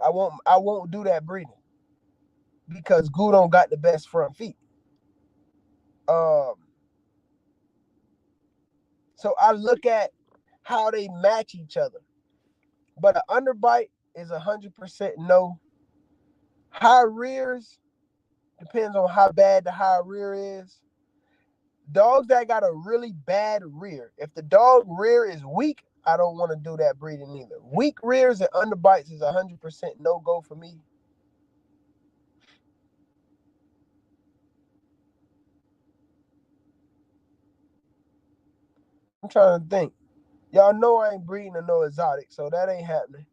I won't do that breeding because Goo don't got the best front feet. Um, so I look at how they match each other. But an underbite is 100% no. High rears depends on how bad the high rear is. Dogs that got a really bad rear. If the dog rear is weak, I don't want to do that breeding either. Weak rears and underbites is 100% no go for me. I'm trying to think. Y'all know I ain't breeding a no exotic, so that ain't happening.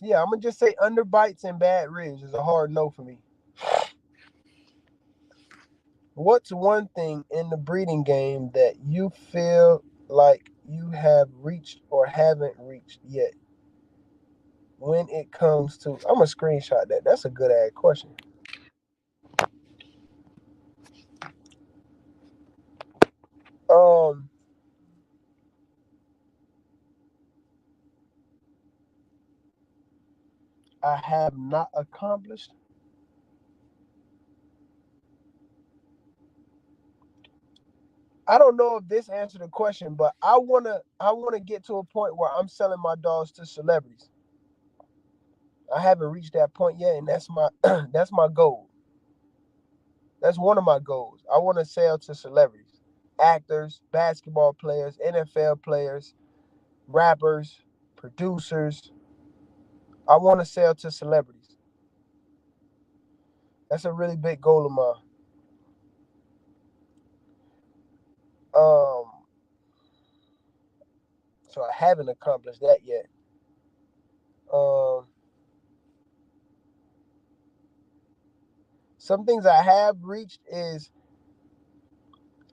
Yeah, I'm gonna just say underbites and bad rears is a hard no for me. What's one thing in the breeding game that you feel like you have reached or haven't reached yet? When it comes to, I'm gonna screenshot that. That's a good ass question. Um, I have not accomplished. I don't know if this answered the question, but I wanna get to a point where I'm selling my dogs to celebrities. I haven't reached that point yet, and that's my that's my goal. That's one of my goals. I want to sell to celebrities, actors, basketball players, NFL players, rappers, producers. I want to sell to celebrities. That's a really big goal of mine. Um, so I haven't accomplished that yet. Um, some things I have reached is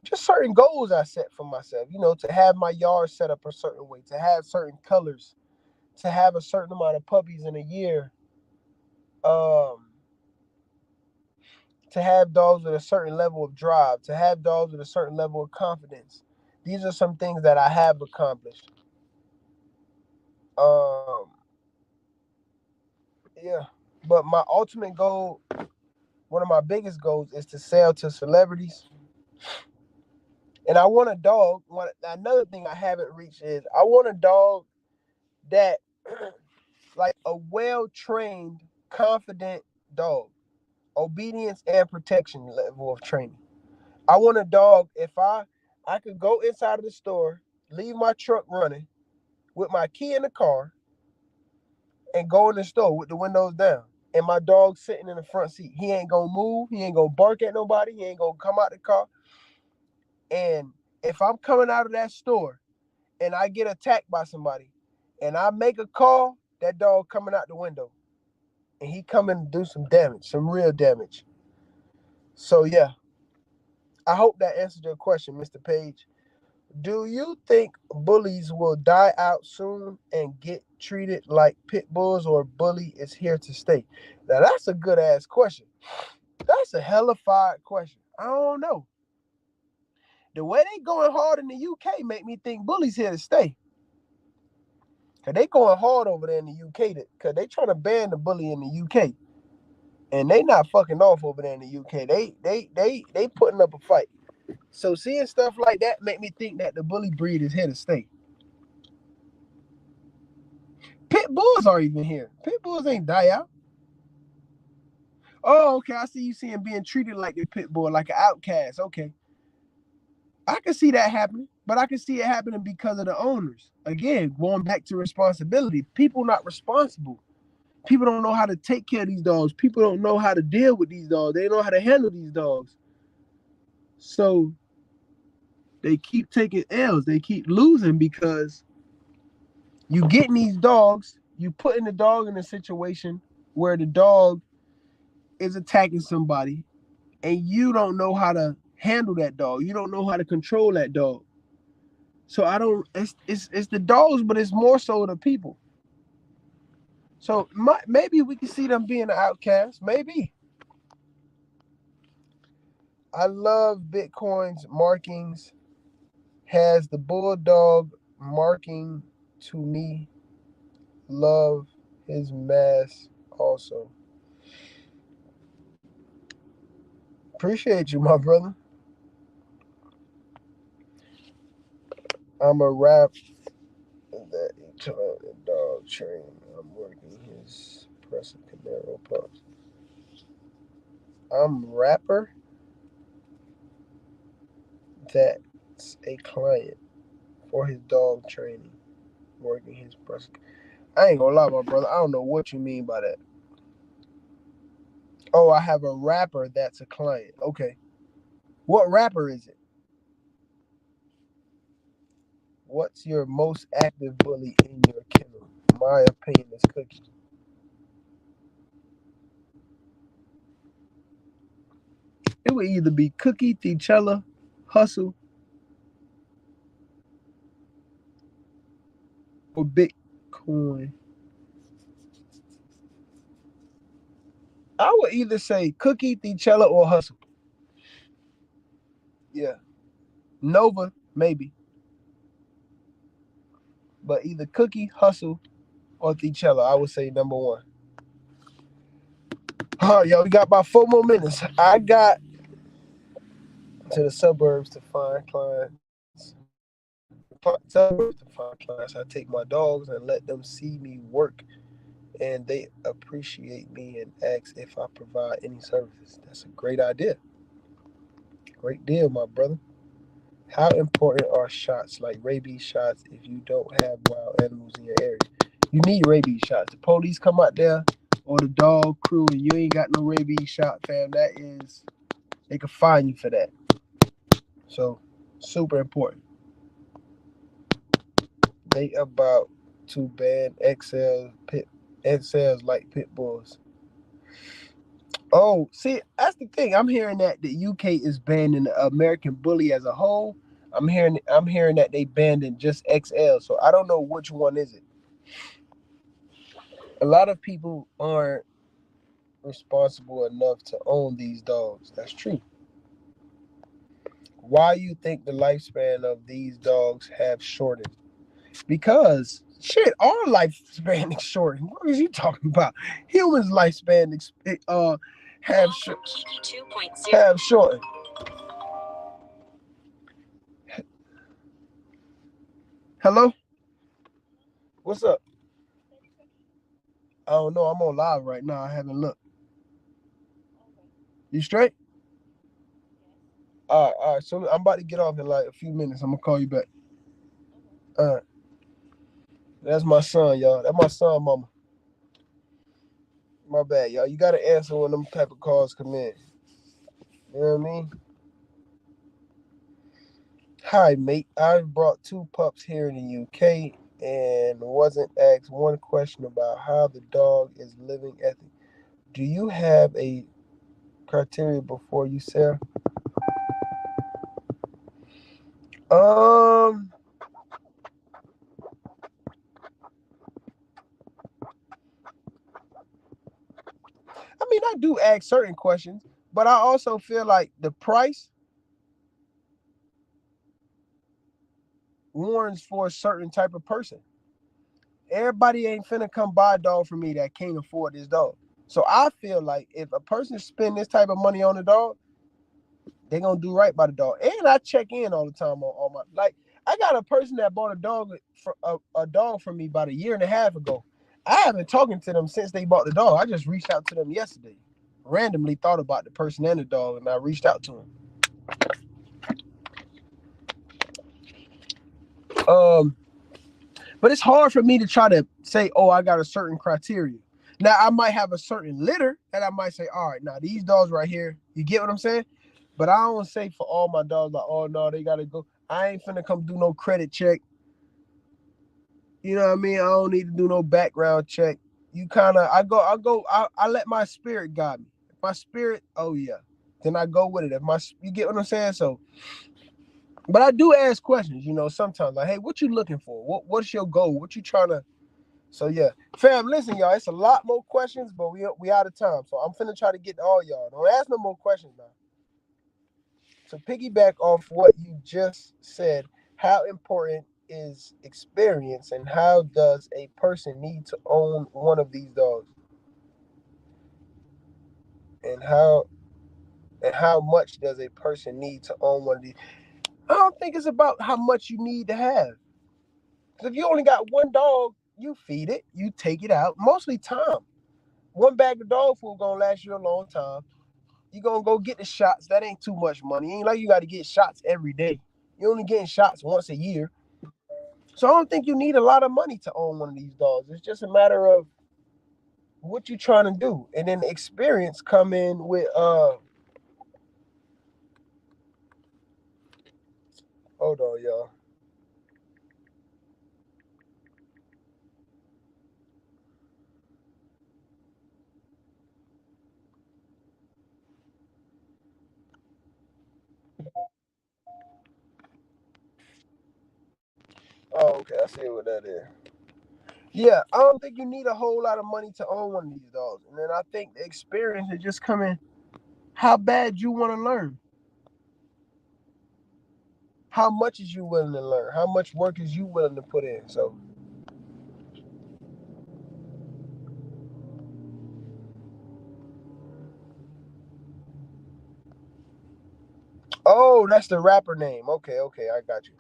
just certain goals I set for myself. You know, to have my yard set up a certain way, to have certain colors, to have a certain amount of puppies in a year. Um, to have dogs with a certain level of drive, to have dogs with a certain level of confidence. These are some things that I have accomplished. Um, yeah. But my ultimate goal, one of my biggest goals, is to sell to celebrities. And I want a dog. Another thing I haven't reached is I want a dog that, like a well-trained, confident dog, obedience and protection level of training. I want a dog. If I could go inside of the store, leave my truck running with my key in the car, and go in the store with the windows down, and my dog sitting in the front seat. He ain't gonna move. He ain't gonna bark at nobody. He ain't gonna come out the car. And if I'm coming out of that store and I get attacked by somebody, and I make a call, that dog coming out the window, and he coming to do some damage, some real damage. So yeah, I hope that answered your question, Mr. Page. Do you think bullies will die out soon and get treated like pit bulls, or bully is here to stay? Now that's a good ass question. That's a hellified question. I don't know. The way they going hard in the UK make me think bullies here to stay. Cause they going hard over there in the UK. Cause they trying to ban the bully in the UK, and they not fucking off over there in the UK. They putting up a fight. So seeing stuff like that make me think that the bully breed is here to stay. Pit bulls are even here. Pit bulls ain't die out. Oh, okay. I see you seeing being treated like a pit bull, like an outcast. Okay. I can see that happening, but I can see it happening because of the owners. Again, going back to responsibility. People not responsible. People don't know how to take care of these dogs. People don't know how to deal with these dogs. They don't know how to handle these dogs. So they keep taking L's. They keep losing because you getting these dogs, you putting the dog in a situation where the dog is attacking somebody, and you don't know how to handle that dog. You don't know how to control that dog. So I don't. It's the dogs, but it's more so the people. So maybe we can see them being an outcast. Maybe. I love Bitcoin's markings. Has the bulldog marking to me. Love his mask also. Appreciate you, my brother. I'm a rap that Italian dog train. I'm working his Presa Camaro pups. I'm rapper that's a client for his dog training. Working his Presa. I ain't gonna lie, my brother. I don't know what you mean by that. Oh, I have a rapper that's a client. Okay. What rapper is it? What's your most active bully in your kennel? My opinion is Cookie. It would either be Cookie, T'Challa, Hustle, or Bitcoin. I would either say Cookie, T'Challa, or Hustle. Yeah. Nova, maybe. But either Cookie, Hustle, or T'Challa. I would say number one. All right, yo, we got about 4 more minutes. I got to the suburbs to find clients. Suburbs to find clients. I take my dogs and let them see me work, and they appreciate me and ask if I provide any services. That's a great idea. Great deal, my brother. How important are shots like rabies shots if you don't have wild animals in your area? You need rabies shots. The police come out there, or the dog crew, and you ain't got no rabies shot, fam. They can fine you for that. So, super important. They about to ban XLs like pit bulls. Oh, see, that's the thing. I'm hearing that the UK is banning the American bully as a whole. I'm hearing that they banned in just XL. So I don't know which one is it. A lot of people aren't responsible enough to own these dogs. That's true. Why you think the lifespan of these dogs have shortened? Because Shit, our lifespan is short. What is you talking about? Humans' lifespan have short. Hello? What's up? I don't know. I'm on live right now. I haven't looked. You straight? All right. So I'm about to get off in like a few minutes. I'm gonna call you back. All right. That's my son, y'all. That's my son, mama. My bad, y'all. You gotta answer when them type of calls come in. You know what I mean? Hi, mate. I've brought 2 pups here in the UK and wasn't asked one question about how the dog is living ethic. Do you have a criteria before you sell? Um, I mean, I do ask certain questions, but I also feel like the price warrants for a certain type of person. Everybody ain't finna come buy a dog from me that can't afford this dog. So I feel like if a person spend this type of money on a dog, they gonna do right by the dog. And I check in all the time on my like. I got a person that bought a dog for a dog from me about a year and a half ago. I haven't talking to them since they bought the dog. I just reached out to them yesterday. Randomly thought about the person and the dog, and I reached out to them. But it's hard for me to try to say, oh, I got a certain criteria. Now I might have a certain litter that I might say, all right, now these dogs right here, you get what I'm saying? But I don't say for all my dogs like, oh no, they gotta go. I ain't finna come do no credit check. You know what I mean? I don't need to do no background check. You kind of, I let my spirit guide me. If my spirit, oh yeah, then I go with it. You get what I'm saying? So, but I do ask questions. You know, sometimes like, hey, what you looking for? What's your goal? What you trying to? So yeah, fam, listen, y'all. It's a lot more questions, but we out of time. So I'm finna try to get to all y'all. Don't ask no more questions now. To piggyback off what you just said, how important is experience, and how does a person need to own one of these dogs, and how much does a person need to own one of these? I don't think it's about how much you need to have. Because if you only got one dog, you feed it, you take it out, mostly time. One bag of dog food gonna last you a long time. You gonna go get the shots. That ain't too much money. It ain't like you got to get shots every day. You're only getting shots once a year. So I don't think you need a lot of money to own one of these dogs. It's just a matter of what you're trying to do. And then the experience come in with hold on, y'all. Oh, okay, I see what that is. Yeah, I don't think you need a whole lot of money to own one of these dogs. And then I think the experience is just coming how bad you want to learn. How much is you willing to learn? How much work is you willing to put in? So, oh, that's the rapper name. Okay, I got you.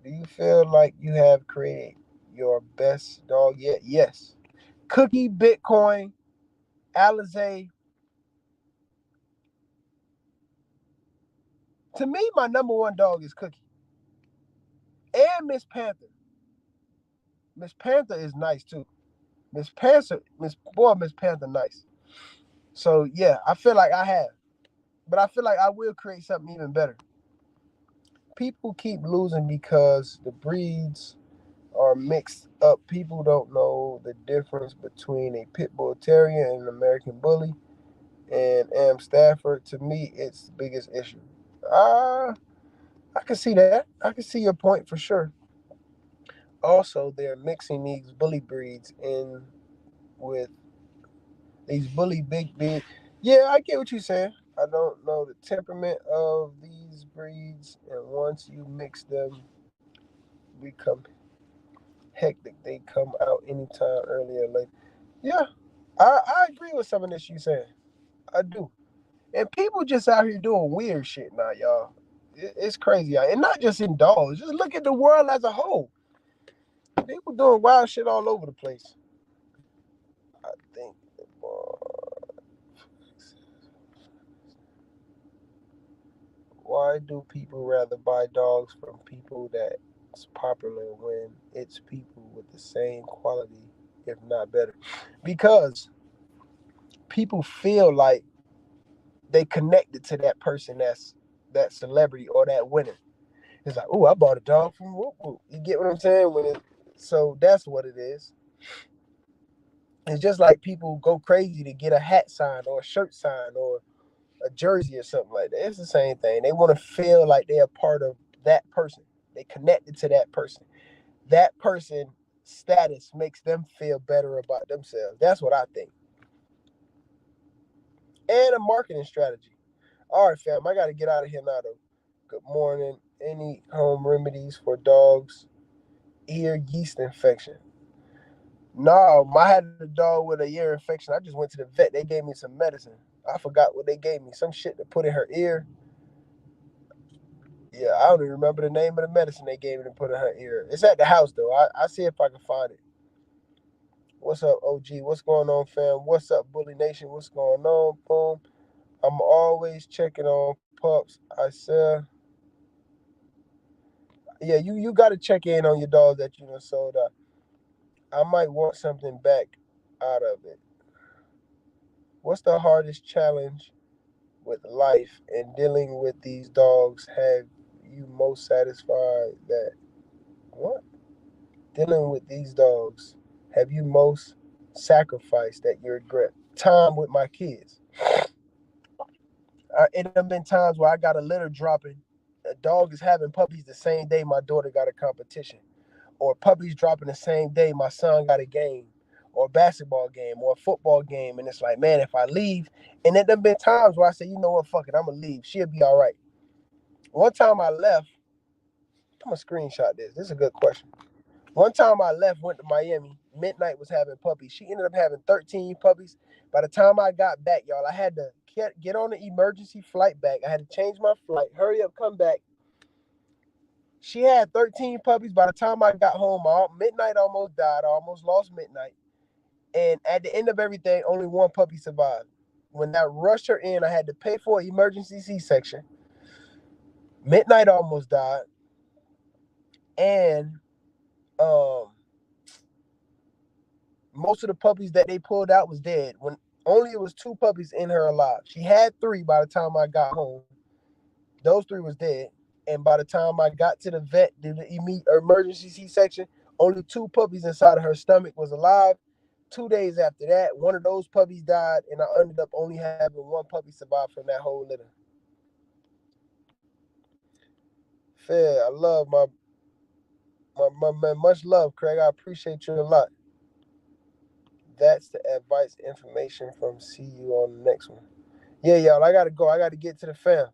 Do you feel like you have created your best dog yet? Yes. Cookie, Bitcoin, Alizé. To me, my number one dog is Cookie. And Miss Panther. Miss Panther is nice too. Miss Panther nice. So yeah, I feel like I have. But I feel like I will create something even better. People keep losing because the breeds are mixed up. People don't know the difference between a pit bull terrier and an American bully and Stafford. To me, it's the biggest issue. I can see that. I can see your point for sure. Also, they're mixing these bully breeds in with these bully big. Yeah, I get what you're saying. I don't know the temperament of these breeds, and once you mix them, become hectic. They come out anytime earlier or later. Yeah, I agree with some of this you saying. I do. And people just out here doing weird shit now, y'all. It's crazy, y'all. And not just in dogs. Just look at the world as a whole. People doing wild shit all over the place. I think. Why do people rather buy dogs from people that's popular when it's people with the same quality, if not better? Because people feel like they connected to that person that's that celebrity or that winner. It's like, oh, I bought a dog from Whoop Whoop. You get what I'm saying? So that's what it is. It's just like people go crazy to get a hat signed or a shirt signed or a jersey or something like that. It's the same thing. They want to feel like they're a part of that person. They connected to that person. That person status makes them feel better about themselves. That's what I think. And a marketing strategy. All right, fam, I got to get out of here now, though. Good morning. Any home remedies for dogs' ear yeast infection? No, I had a dog with a ear infection. I just went to the vet. They gave me some medicine. I forgot what they gave me. Some shit to put in her ear. Yeah, I don't even remember the name of the medicine they gave me to put in her ear. It's at the house, though. I see if I can find it. What's up, OG? What's going on, fam? What's up, Bully Nation? What's going on? Boom. I'm always checking on pups. I said, yeah, you got to check in on your dogs that you done sold out. I might want something back out of it. What's the hardest challenge with life and dealing with these dogs have you most satisfied that what? Dealing with these dogs have you most sacrificed that you regret? Time with my kids. It have been times where I got a litter dropping. A dog is having puppies the same day my daughter got a competition. Or puppies dropping the same day my son got a game. Or a basketball game or a football game. And it's like, man, if I leave, and there have been times where I say, you know what, fuck it, I'm going to leave. She'll be all right. One time I left, I'm going to screenshot this. This is a good question. One time I left, went to Miami. Midnight was having puppies. She ended up having 13 puppies. By the time I got back, y'all, I had to get on the emergency flight back. I had to change my flight. Hurry up, come back. She had 13 puppies. By the time I got home, Midnight almost died. I almost lost Midnight. And at the end of everything, only one puppy survived. When I rushed her in, I had to pay for an emergency C-section. Midnight almost died. And most of the puppies that they pulled out was dead. When only it was 2 puppies in her alive. She had 3 by the time I got home. Those 3 was dead. And by the time I got to the vet, did the emergency C-section, only 2 puppies inside of her stomach was alive. 2 days after that, one of those puppies died, and I ended up only having 1 puppy survive from that whole litter. Fair, I love my man. Much love, Craig. I appreciate you a lot. That's the advice information from see you on the next one. Yeah, y'all, I gotta go. I gotta get to the fam.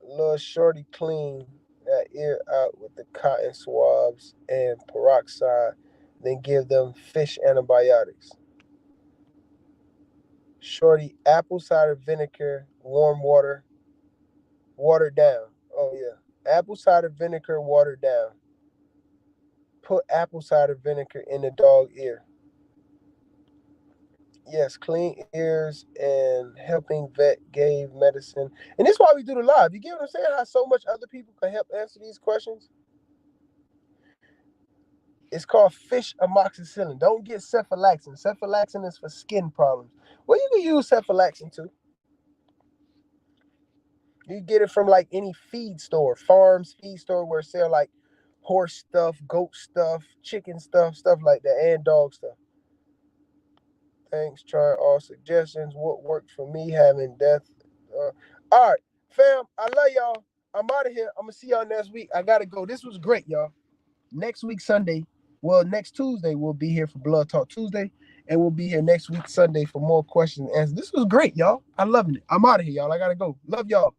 Little shorty clean that ear out with the cotton swabs and peroxide, then give them fish antibiotics. Shorty, apple cider vinegar, warm water, watered down. Oh yeah, apple cider vinegar, watered down. Put apple cider vinegar in the dog ear. Yes, clean ears and helping vet gave medicine. And this is why we do the live. You get what I'm saying? How so much other people can help answer these questions? It's called fish amoxicillin. Don't get cephalexin. Cephalexin is for skin problems. Well, you can use cephalexin too. You get it from like any feed store, farms, feed store where sell like horse stuff, goat stuff, chicken stuff, stuff like that, and dog stuff. Thanks. Try all suggestions. What worked for me having death. All right, fam. I love y'all. I'm out of here. I'm going to see y'all next week. I got to go. This was great, y'all. Next week, Sunday. Well, next Tuesday, we'll be here for Blood Talk Tuesday. And we'll be here next week, Sunday, for more questions and answers. This was great, y'all. I'm loving it. I'm out of here, y'all. I got to go. Love y'all.